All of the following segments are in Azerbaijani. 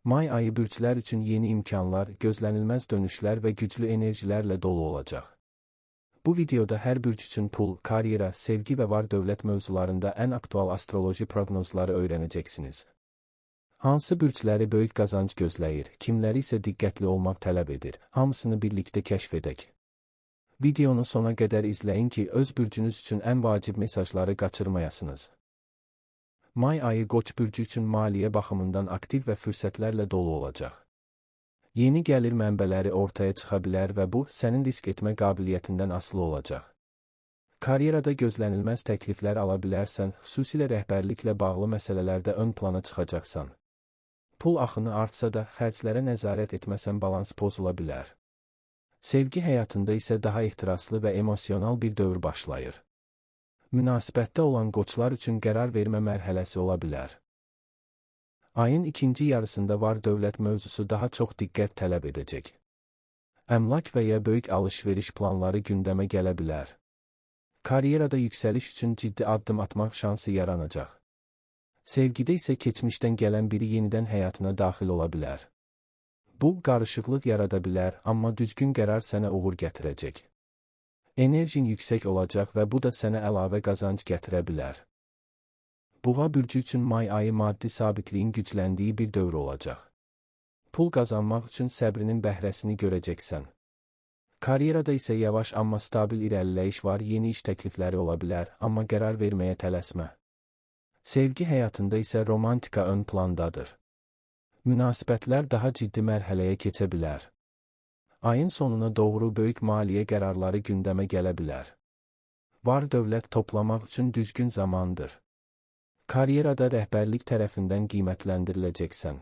May ayı bürclər üçün yeni imkanlar, gözlənilməz dönüşlər və güclü enerjilərlə dolu olacaq. Bu videoda hər bürc üçün pul, karyera, sevgi və var-dövlət mövzularında ən aktual astroloji proqnozları öyrənəcəksiniz. Hansı bürcləri böyük qazanc gözləyir, kimləri isə diqqətli olmaq tələb edir, hamısını birlikdə kəşf edək. Videonu sona qədər izləyin ki, öz bürcünüz üçün ən vacib mesajları qaçırmayasınız. May ayı Qoç bürcü üçün maliyyə baxımından aktiv və fürsətlərlə dolu olacaq. Yeni gəlir mənbələri ortaya çıxa bilər və bu, sənin risk etmə qabiliyyətindən asılı olacaq. Karyerada gözlənilməz təkliflər ala bilərsən, xüsusilə rəhbərliklə bağlı məsələlərdə ön plana çıxacaqsan. Pul axını artsa da, xərclərə nəzarət etməsən balans pozula bilər. Sevgi həyatında isə daha ehtiraslı və emosional bir dövr başlayır. Münasibətdə olan qoçlar üçün qərar vermə mərhələsi ola bilər. Ayın ikinci yarısında var-dövlət mövzusu daha çox diqqət tələb edəcək. Əmlak və ya böyük alış-veriş planları gündəmə gələ bilər. Karyerada yüksəliş üçün ciddi addım atmaq şansı yaranacaq. Sevgidə isə keçmişdən gələn biri yenidən həyatına daxil ola bilər. Bu, qarışıqlıq yarada bilər, amma düzgün qərar sənə uğur gətirəcək. Enerjin yüksək olacaq və bu da sənə əlavə qazanc gətirə bilər. Boğa bürcü üçün may ayı maddi sabitliyin gücləndiyi bir dövr olacaq. Pul qazanmaq üçün səbrinin bəhrəsini görəcəksən. Karyerada isə yavaş amma stabil irəliləyiş var, yeni iş təklifləri ola bilər, amma qərar verməyə tələsmə. Sevgi həyatında isə romantika ön plandadır. Münasibətlər daha ciddi mərhələyə keçə bilər. Ayın sonuna doğru böyük maliyyə qərarları gündəmə gələ bilər. Var-dövlət toplamaq üçün düzgün zamandır. Karyerada rəhbərlik tərəfindən qiymətləndiriləcəksən.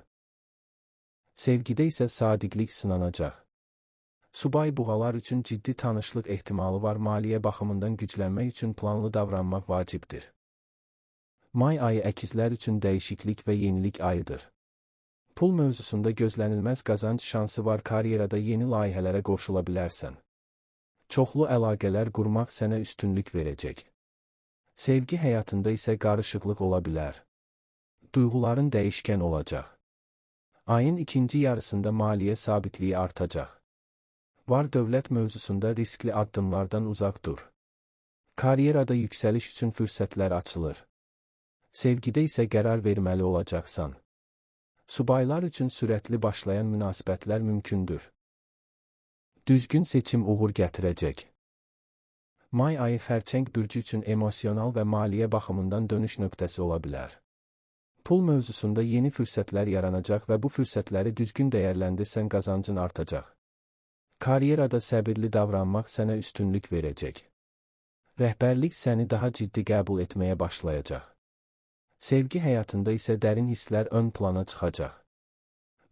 Sevgidə isə sadiqlik sınanacaq. Subay buğalar üçün ciddi tanışlıq ehtimalı var, maliyyə baxımından güclənmək üçün planlı davranmaq vacibdir. May ayı əkizlər üçün dəyişiklik və yenilik ayıdır. Pul mövzusunda gözlənilməz qazanc şansı var, karyerada yeni layihələrə qoşula bilərsən. Çoxlu əlaqələr qurmaq sənə üstünlük verəcək. Sevgi həyatında isə qarışıqlıq ola bilər. Duyğuların dəyişkən olacaq. Ayın ikinci yarısında maliyyə sabitliyi artacaq. Var-dövlət mövzusunda riskli addımlardan uzaq dur. Karyerada yüksəliş üçün fürsətlər açılır. Sevgidə isə qərar verməli olacaqsan. Subaylar üçün sürətli başlayan münasibətlər mümkündür. Düzgün seçim uğur gətirəcək. May ayı xərçəng bürcü üçün emosional və maliyyə baxımından dönüş nöqtəsi ola bilər. Pul mövzusunda yeni fürsətlər yaranacaq və bu fürsətləri düzgün dəyərləndirsən qazancın artacaq. Karyerada səbirli davranmaq sənə üstünlük verəcək. Rəhbərlik səni daha ciddi qəbul etməyə başlayacaq. Sevgi həyatında isə dərin hisslər ön plana çıxacaq.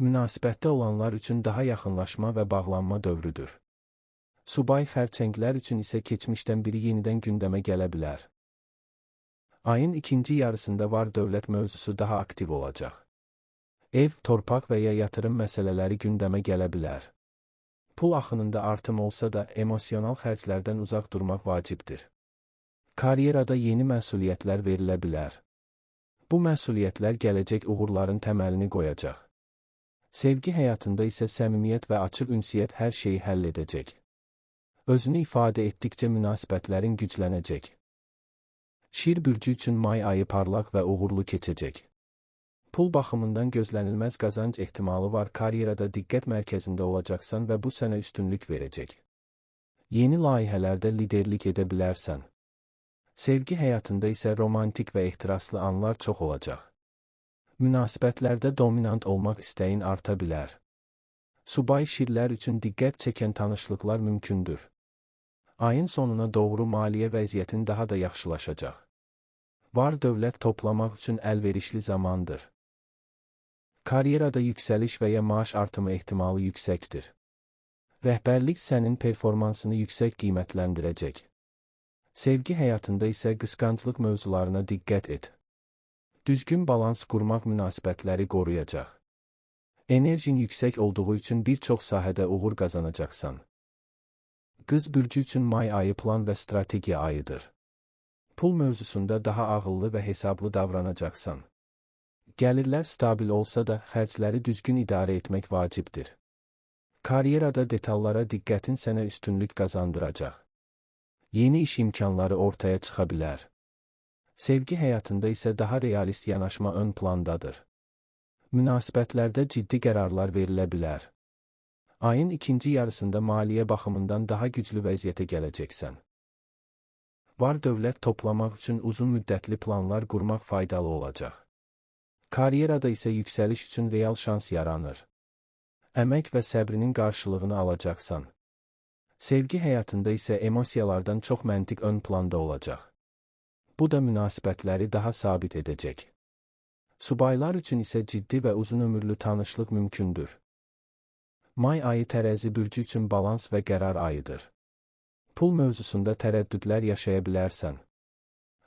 Münasibətdə olanlar üçün daha yaxınlaşma və bağlanma dövrüdür. Subay xərçənglər üçün isə keçmişdən biri yenidən gündəmə gələ bilər. Ayın ikinci yarısında var-dövlət mövzusu daha aktiv olacaq. Ev, torpaq və ya yatırım məsələləri gündəmə gələ bilər. Pul axınında artım olsa da emosional xərclərdən uzaq durmaq vacibdir. Karyerada yeni məsuliyyətlər verilə bilər. Bu məsuliyyətlər gələcək uğurların təməlini qoyacaq. Sevgi həyatında isə səmimiyyət və açıq ünsiyyət hər şeyi həll edəcək. Özünü ifadə etdikcə münasibətlərin güclənəcək. Şir bürcü üçün may ayı parlaq və uğurlu keçəcək. Pul baxımından gözlənilməz qazanc ehtimalı var, karyerada diqqət mərkəzində olacaqsan və bu sənə üstünlük verəcək. Yeni layihələrdə liderlik edə bilərsən. Sevgi həyatında isə romantik və ehtiraslı anlar çox olacaq. Münasibətlərdə dominant olmaq istəyin arta bilər. Subay şirlər üçün diqqət çəkən tanışlıqlar mümkündür. Ayın sonuna doğru maliyyə vəziyyətin daha da yaxşılaşacaq. Var-dövlət toplamaq üçün əlverişli zamandır. Karyerada yüksəliş və ya maaş artımı ehtimalı yüksəkdir. Rəhbərlik sənin performansını yüksək qiymətləndirəcək. Sevgi həyatında isə qısqanclıq mövzularına diqqət et. Düzgün balans qurmaq münasibətləri qoruyacaq. Enerjin yüksək olduğu üçün bir çox sahədə uğur qazanacaqsan. Qız bürcü üçün may ayı plan və strategiya ayıdır. Pul mövzusunda daha ağıllı və hesablı davranacaqsan. Gəlirlər stabil olsa da, xərcləri düzgün idarə etmək vacibdir. Karyerada detallara diqqətin sənə üstünlük qazandıracaq. Yeni iş imkanları ortaya çıxa bilər. Sevgi həyatında isə daha realist yanaşma ön plandadır. Münasibətlərdə ciddi qərarlar verilə bilər. Ayın ikinci yarısında maliyyə baxımından daha güclü vəziyyətə gələcəksən. Var-dövlət toplamaq üçün uzun müddətli planlar qurmaq faydalı olacaq. Karyerada isə yüksəliş üçün real şans yaranır. Əmək və səbrinin qarşılığını alacaqsan. Sevgi həyatında isə emosiyalardan çox məntiq ön planda olacaq. Bu da münasibətləri daha sabit edəcək. Subaylar üçün isə ciddi və uzun ömürlü tanışlıq mümkündür. May ayı tərəzi bürcü üçün balans və qərar ayıdır. Pul mövzusunda tərəddüdlər yaşaya bilərsən.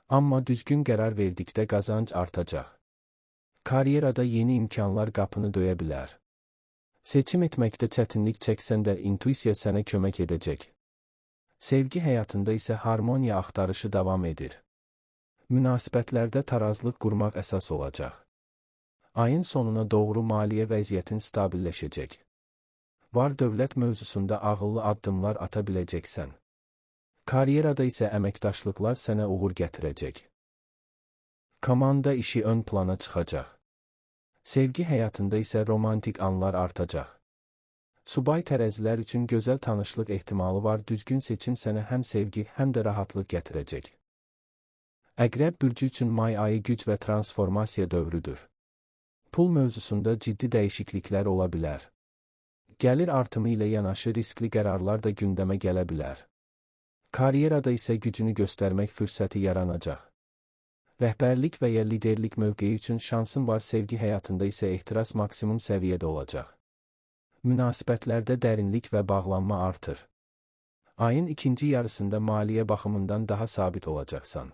Amma düzgün qərar verdikdə qazanc artacaq. Karyerada yeni imkanlar qapını döyə bilər. Seçim etməkdə çətinlik çəksən də intuisiya sənə kömək edəcək. Sevgi həyatında isə harmoniya axtarışı davam edir. Münasibətlərdə tarazlıq qurmaq əsas olacaq. Ayın sonuna doğru maliyyə vəziyyətin stabilləşəcək. Var-dövlət mövzusunda ağıllı addımlar ata biləcəksən. Karyerada isə əməkdaşlıqlar sənə uğur gətirəcək. Komanda işi ön plana çıxacaq. Sevgi həyatında isə romantik anlar artacaq. Subay tərəzilər üçün gözəl tanışlıq ehtimalı var, düzgün seçim sənə həm sevgi, həm də rahatlıq gətirəcək. Əqrəb bürcü üçün may ayı güc və transformasiya dövrüdür. Pul mövzusunda ciddi dəyişikliklər ola bilər. Gəlir artımı ilə yanaşı riskli qərarlar da gündəmə gələ bilər. Karyerada isə gücünü göstərmək fürsəti yaranacaq. Rəhbərlik və ya liderlik mövqeyi üçün şansın var, sevgi həyatında isə ehtiras maksimum səviyyədə olacaq. Münasibətlərdə dərinlik və bağlanma artır. Ayın ikinci yarısında maliyyə baxımından daha sabit olacaqsan.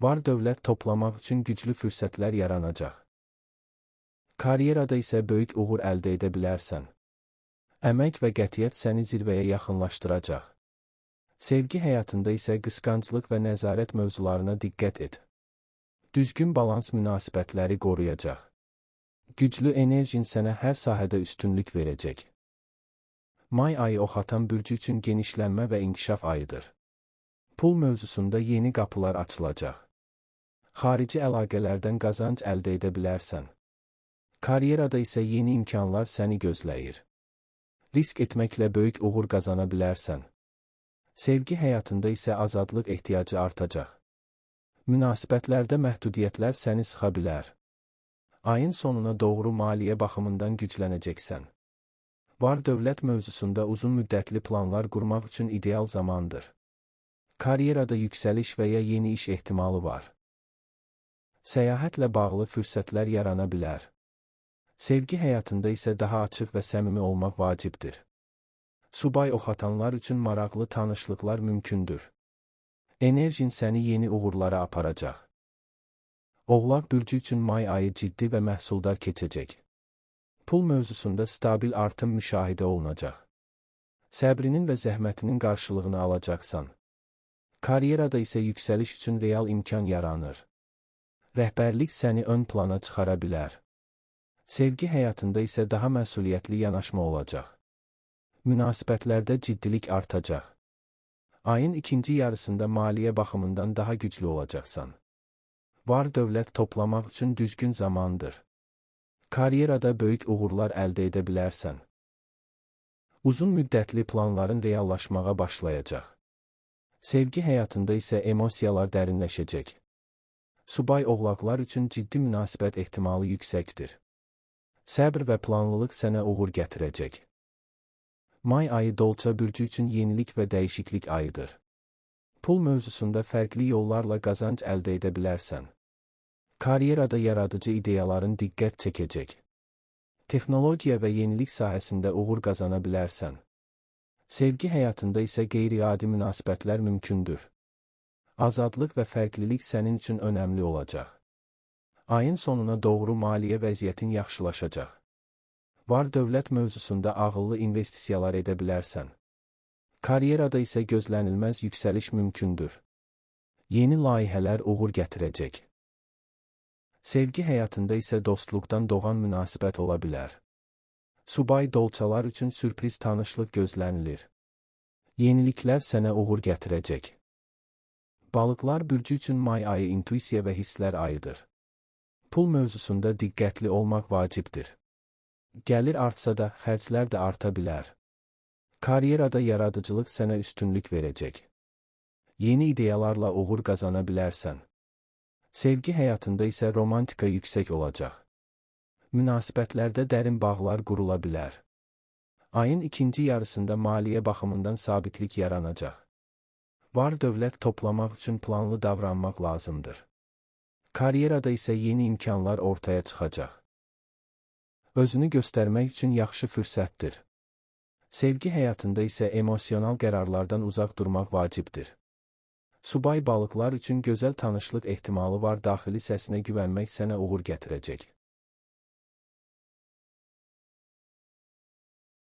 Var-dövlət toplamaq üçün güclü fürsətlər yaranacaq. Karyerada isə böyük uğur əldə edə bilərsən. Əmək və qətiyyət səni zirvəyə yaxınlaşdıracaq. Sevgi həyatında isə qısqanclıq və nəzarət mövzularına diqqət et. Düzgün balans münasibətləri qoruyacaq. Güclü enerjin sənə hər sahədə üstünlük verəcək. May ayı oxatan bürcü üçün genişlənmə və inkişaf ayıdır. Pul mövzusunda yeni qapılar açılacaq. Xarici əlaqələrdən qazanc əldə edə bilərsən. Karyerada isə yeni imkanlar səni gözləyir. Risk etməklə böyük uğur qazana bilərsən. Sevgi həyatında isə azadlıq ehtiyacı artacaq. Münasibətlərdə məhdudiyyətlər səni sıxa bilər. Ayın sonuna doğru maliyyə baxımından güclənəcəksən. Var-dövlət mövzusunda uzun müddətli planlar qurmaq üçün ideal zamandır. Karyerada yüksəliş və ya yeni iş ehtimalı var. Səyahətlə bağlı fürsətlər yarana bilər. Sevgi həyatında isə daha açıq və səmimi olmaq vacibdir. Subay oxatanlar üçün maraqlı tanışlıqlar mümkündür. Enerjin səni yeni uğurlara aparacaq. Oğlaq bürcü üçün may ayı ciddi və məhsuldar keçəcək. Pul mövzusunda stabil artım müşahidə olunacaq. Səbrinin və zəhmətinin qarşılığını alacaqsan. Karyerada isə yüksəliş üçün real imkan yaranır. Rəhbərlik səni ön plana çıxara bilər. Sevgi həyatında isə daha məsuliyyətli yanaşma olacaq. Münasibətlərdə ciddilik artacaq. Ayın ikinci yarısında maliyyə baxımından daha güclü olacaqsan. Var-dövlət toplamaq üçün düzgün zamandır. Karyerada böyük uğurlar əldə edə bilərsən. Uzun müddətli planların reallaşmağa başlayacaq. Sevgi həyatında isə emosiyalar dərinləşəcək. Subay oğlaqlar üçün ciddi münasibət ehtimalı yüksəkdir. Səbr və planlılıq sənə uğur gətirəcək. May ayı dolça bürcü üçün yenilik və dəyişiklik ayıdır. Pul mövzusunda fərqli yollarla qazanc əldə edə bilərsən. Karyerada yaradıcı ideyaların diqqət çəkəcək. Texnologiya və yenilik sahəsində uğur qazana bilərsən. Sevgi həyatında isə qeyri-adi münasibətlər mümkündür. Azadlıq və fərqlilik sənin üçün önəmli olacaq. Ayın sonuna doğru maliyyə vəziyyətin yaxşılaşacaq. Var-dövlət mövzusunda ağıllı investisiyalar edə bilərsən. Karyerada isə gözlənilməz yüksəliş mümkündür. Yeni layihələr uğur gətirəcək. Sevgi həyatında isə dostluqdan doğan münasibət ola bilər. Subay dolçalar üçün sürpriz tanışlıq gözlənilir. Yeniliklər sənə uğur gətirəcək. Balıqlar bürcü üçün may ayı intuisiya və hisslər ayıdır. Pul mövzusunda diqqətli olmaq vacibdir. Gəlir artsa da, xərclər də arta bilər. Karyerada yaradıcılıq sənə üstünlük verəcək. Yeni ideyalarla uğur qazana bilərsən. Sevgi həyatında isə romantika yüksək olacaq. Münasibətlərdə dərin bağlar qurula bilər. Ayın ikinci yarısında maliyyə baxımından sabitlik yaranacaq. Var-dövlət toplamaq üçün planlı davranmaq lazımdır. Karyerada isə yeni imkanlar ortaya çıxacaq. Özünü göstərmək üçün yaxşı fürsətdir. Sevgi həyatında isə emosional qərarlardan uzaq durmaq vacibdir. Subay balıqlar üçün gözəl tanışlıq ehtimalı var, daxili səsinə güvənmək sənə uğur gətirəcək.